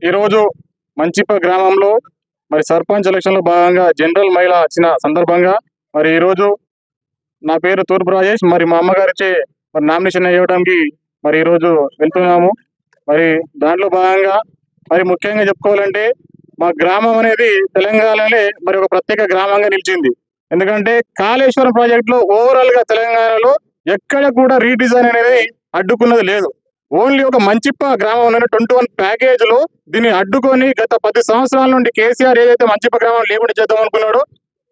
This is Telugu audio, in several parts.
ఈరోజు మంచిప గ్రామంలో మరి సర్పంచ్ ఎలక్షన్లో భాగంగా జనరల్ మహిళ వచ్చిన సందర్భంగా మరి ఈరోజు నా పేరు తూర్పు రాజేష్, మరి మా అమ్మగారిచే మరి నామినేషన్ ఇవ్వడానికి మరి ఈరోజు వెళ్తున్నాము. మరి దాంట్లో భాగంగా మరి ముఖ్యంగా చెప్పుకోవాలంటే మా గ్రామం అనేది తెలంగాణలోనే మరి ఒక ప్రత్యేక గ్రామంగా నిలిచింది. ఎందుకంటే కాళేశ్వరం ప్రాజెక్టులో ఓవరాల్ గా తెలంగాణలో ఎక్కడ కూడా రీడిజైన్ అనేది అడ్డుకున్నది లేదు. ఓన్లీ ఒక మంచిప్ప గ్రామంలో 21 ప్యాకేజీలో దీన్ని అడ్డుకొని గత 10 సంవత్సరాల నుండి కేసీఆర్ ఏదైతే మంచిప్ప గ్రామం లేకుండా చేద్దాం అనుకున్నాడో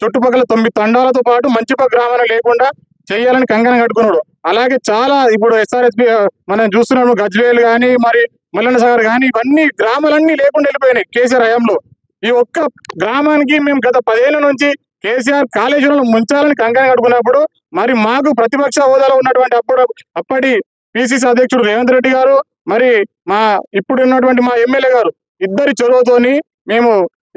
చుట్టుపక్కల 9 తండాలతో పాటు మంచిప్ప గ్రామాన్ని లేకుండా చేయాలని కంకణం కట్టుకున్నాడు. అలాగే చాలా ఇప్పుడు ఎస్ఆర్ఎస్పి మనం చూస్తున్నాము, గజ్వేల్ కానీ మరి మల్లన్న సాగర్ కానీ ఇవన్నీ గ్రామాలన్నీ లేకుండా వెళ్ళిపోయినాయి కేసీఆర్ హయాంలో. ఈ ఒక్క గ్రామానికి మేము గత 10 ఏళ్ల నుంచి కేసీఆర్ కాళేశ్వరంలో ముంచాలని కంకణం కట్టుకున్నప్పుడు మరి మాకు ప్రతిపక్ష హోదాలో ఉన్నటువంటి అప్పటి పిసిసి అధ్యక్షుడు రేవంత్ రెడ్డి గారు మరి ఇప్పుడు ఉన్నటువంటి మా ఎమ్మెల్యే గారు ఇద్దరి చొరవతోని మేము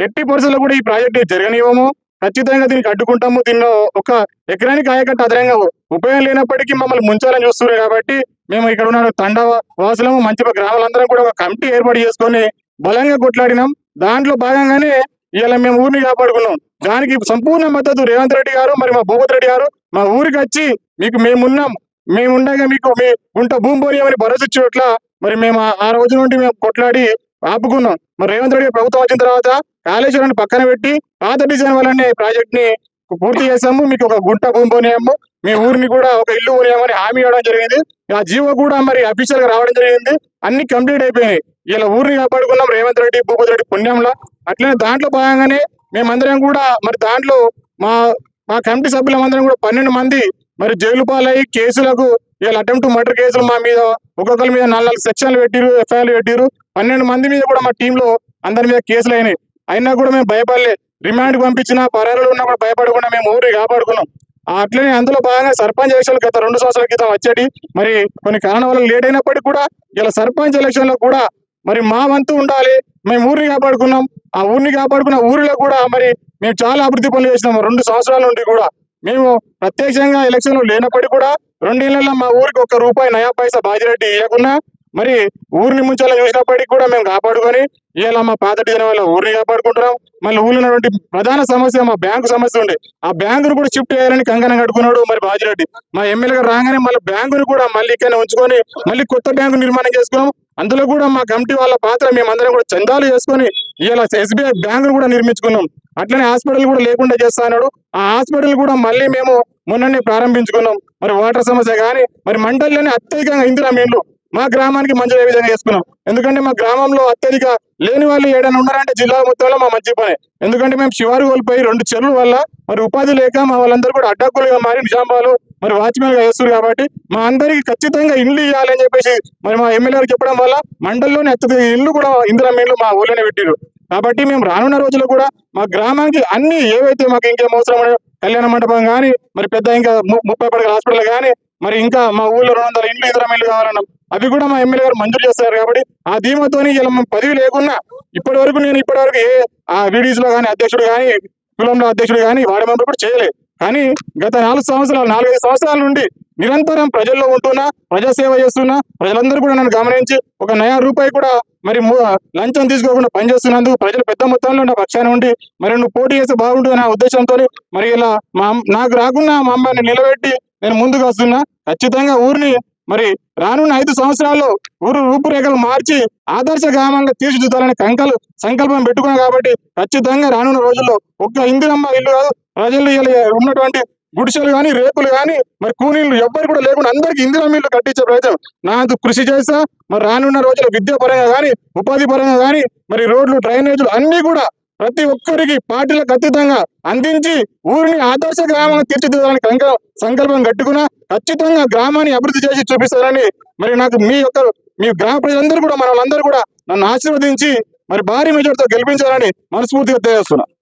ఎట్టి పరిస్థితుల్లో కూడా ఈ ప్రాజెక్టు జరగనివ్వము, ఖచ్చితంగా దీనికి అడ్డుకుంటాము. దీనిలో ఒక ఎకరానికి ఆయకట్టు అదనంగా ఉపయోగం లేనప్పటికీ మమ్మల్ని ముంచాలని చూస్తున్నారు. కాబట్టి మేము ఇక్కడ ఉన్న తండ వాసులము మంచిప గ్రామాలందరం కూడా ఒక కమిటీ ఏర్పాటు చేసుకొని బలంగా కొట్లాడినాం. దాంట్లో భాగంగానే ఇలా మేము ఊరిని కాపాడుకున్నాం. దానికి సంపూర్ణ మద్దతు రేవంత్ రెడ్డి గారు మరి మా భూపతి రెడ్డి గారు మా ఊరికి వచ్చి మీకు మేముండగా మీకు మీ గుంట భూమి పోనీయమని భరోసా ఇచ్చేట్ల మరి మేము ఆ రోజు నుండి మేము కొట్లాడి ఆపుకున్నాం. మరి రేవంత్ రెడ్డి ప్రభుత్వం వచ్చిన తర్వాత కాళేశ్వరాన్ని పక్కన పెట్టి పాత డిజైన్ వల్లనే ప్రాజెక్ట్ ని పూర్తి చేసాము. మీకు ఒక గుంట భూమి పోనీయము, మీ ఊరిని కూడా ఒక ఇల్లు పోనీయమని హామీ ఇవ్వడం జరిగింది. ఆ జీవో కూడా మరి అఫీషియల్ గా రావడం జరిగింది. అన్ని కంప్లీట్ అయిపోయినాయి. ఇలా ఊరిని కాపాడుకున్నాం రేవంత్ రెడ్డి భూపతి రెడ్డి పుణ్యంలో. అట్లనే దాంట్లో భాగంగానే మేమందరం కూడా మరి దాంట్లో మా కమిటీ సభ్యులందరం కూడా 12 మంది మరి జైలు పాలయ్యి కేసులకు ఇలా అటెంప్ట్ మర్డర్ కేసులు మా మీద ఒక్కొక్కరి మీద 4 సెక్షన్లు పెట్టిరు, ఎఫ్ఐఆర్లు పెట్టిరు. 12 మంది మీద కూడా మా టీంలో అందరి మీద కేసులు అయినాయి. అయినా కూడా మేము భయపడలే. రిమాండ్ పంపించిన పరారులు ఉన్నా కూడా భయపడకుండా మేము ఊరిని కాపాడుకున్నాం. అట్లనే అందులో భాగంగా సర్పంచ్ ఎలక్షన్లు గత 2 సంవత్సరాల క్రితం వచ్చేటి మరి కొన్ని కారణాల వల్ల లేట్ అయినప్పటికీ కూడా ఇలా సర్పంచ్ ఎలక్షన్ లో కూడా మరి మా వంతు ఉండాలి. మేము ఊరిని కాపాడుకున్నాం. ఆ ఊరిని కాపాడుకున్న ఊరిలో కూడా మరి మేము చాలా అభివృద్ధి పనులు చేసినాము. 2 సంవత్సరాల నుండి కూడా మేము ప్రత్యక్షంగా ఎలక్షన్ లేనప్పటికీ కూడా 2 ఏళ్లలో మా ఊరికి ₹1 నయా పైసా బాజిరెడ్డి ఇవ్వకుండా మరి ఊరిని ముంచాలని చూసినప్పటికీ కూడా మేము కాపాడుకొని ఇలా మా పాత డిజైన్ వల్ల ఊరిని కాపాడుకుంటున్నాం. మళ్ళీ ఊళ్ళో ఉన్నటువంటి ప్రధాన సమస్య మా బ్యాంకు సమస్య ఉండే, ఆ బ్యాంకును కూడా షిఫ్ట్ చేయాలని కంకణం కట్టుకున్నాడు మరి బాజిరెడ్డి. మా ఎమ్మెల్యే గారు రాగానే మళ్ళీ బ్యాంకును కూడా మళ్ళీ ఇక్కడ ఉంచుకొని మళ్ళీ కొత్త బ్యాంకు నిర్మాణం చేసుకున్నాం. అందులో కూడా మా కమిటీ వాళ్ళ పాత్ర మేమందరం కూడా చందాలు చేసుకొని ఇలా ఎస్బీఐ బ్యాంకును కూడా నిర్మించుకున్నాం. అట్లనే హాస్పిటల్ కూడా లేకుండా చేస్తా అన్నాడు. ఆ హాస్పిటల్ కూడా మళ్ళీ మేము మొన్ననే ప్రారంభించుకున్నాం. మరి వాటర్ సమస్య కానీ మరి మండలిలోనే అత్యధికంగా ఇందిరా మీన్లు మా గ్రామానికి మంజూరు విధంగా చేసుకున్నాం. ఎందుకంటే మా గ్రామంలో అత్యధిక లేని వాళ్ళు ఏదైనా ఉన్నారంటే జిల్లా మొత్తంలో మా మంచి పనే. ఎందుకంటే మేము శివారు కోల్పోయి 2 చెరువుల వల్ల మరి ఉపాధి లేక మా వాళ్ళందరూ కూడా అడ్డక్కులుగా మారి నిజామాబాద్ మరి వాచ్మెన్ గా వేస్తారు. కాబట్టి మా అందరికి ఖచ్చితంగా ఇల్లు ఇవ్వాలని చెప్పేసి మరి మా ఎమ్మెల్యే గారు చెప్పడం వల్ల మండలంలోని అత్యధిక ఇల్లు కూడా ఇందిరా మీన్లు మా ఊళ్ళోనే పెట్టిరు. కాబట్టి మేము రానున్న రోజుల్లో కూడా మా గ్రామానికి అన్ని ఏవైతే మాకు ఇంకేం అవసరం కళ్యాణ మండపం కానీ మరి పెద్ద ఇంకా 30 పడకల హాస్పిటల్ కానీ మరి ఇంకా మా ఊళ్ళో 200 ఇండ్లు ఇందిరా మీన్లు కావాలన్నాం. అవి కూడా మా ఎమ్మెల్యే గారు మంజూరు చేస్తారు. కాబట్టి ఆ ధీమతోని ఇలా మేము పదవి లేకున్నా ఇప్పటి వరకు ఏ వీడియోస్ లో కానీ అధ్యక్షుడు కానీ కులంలో అధ్యక్షుడు కానీ వార్డు మెంబర్ కూడా చేయలేదు. కానీ గత 4 సంవత్సరాలు 4-5 సంవత్సరాల నుండి నిరంతరం ప్రజల్లో ఉంటున్నా, ప్రజాసేవ చేస్తున్నా, ప్రజలందరూ కూడా నన్ను గమనించి ఒక నయా రూపాయి కూడా మరి లంచం తీసుకోకుండా పనిచేస్తున్నందుకు ప్రజలు పెద్ద మొత్తంలో నా పక్షాన ఉండి మరి నువ్వు పోటీ చేస్తే బాగుంటుంది అనే ఉద్దేశంతో మరి ఇలా నాకు రాకున్నా మా అమ్మాయిని నిలబెట్టి నేను ముందుకు వస్తున్నా. ఖచ్చితంగా ఊరిని మరి రానున్న 5 సంవత్సరాల్లో ఊరు రూపురేఖలు మార్చి ఆదర్శ గ్రామంగా తీర్చిదిద్దాలని సంకల్పం పెట్టుకున్నాం. కాబట్టి ఖచ్చితంగా రానున్న రోజుల్లో ఒక్క ఇందిరమ్మ ఇల్లు కాదు, ప్రజలు ఉన్నటువంటి గుడిసెలు కానీ రేకులు కానీ మరి కూలీలు ఎవ్వరు కూడా లేకుండా అందరికి ఇందిరమ్మ ఇల్లు కట్టించే ప్రయత్నం నాకు కృషి చేస్తా. మరి రానున్న రోజుల్లో విద్యా పరంగా కానీ ఉపాధి పరంగా కానీ మరి రోడ్లు డ్రైనేజీలు అన్ని కూడా ప్రతి ఒక్కరికి పార్టీలకు అతీతంగా అందించి ఊరిని ఆదర్శ గ్రామంగా తీర్చిదిద్దాలని సంకల్పం కట్టుకున్నా. ఖచ్చితంగా గ్రామాన్ని అభివృద్ధి చేసి చూపిస్తారని మరి నాకు మీ గ్రామ ప్రజలందరూ కూడా మన వాళ్ళందరూ కూడా నన్ను ఆశీర్వదించి మరి భారీ మెజార్టీతో గెలిపించాలని మనస్ఫూర్తిగా తెలియజేస్తున్నా.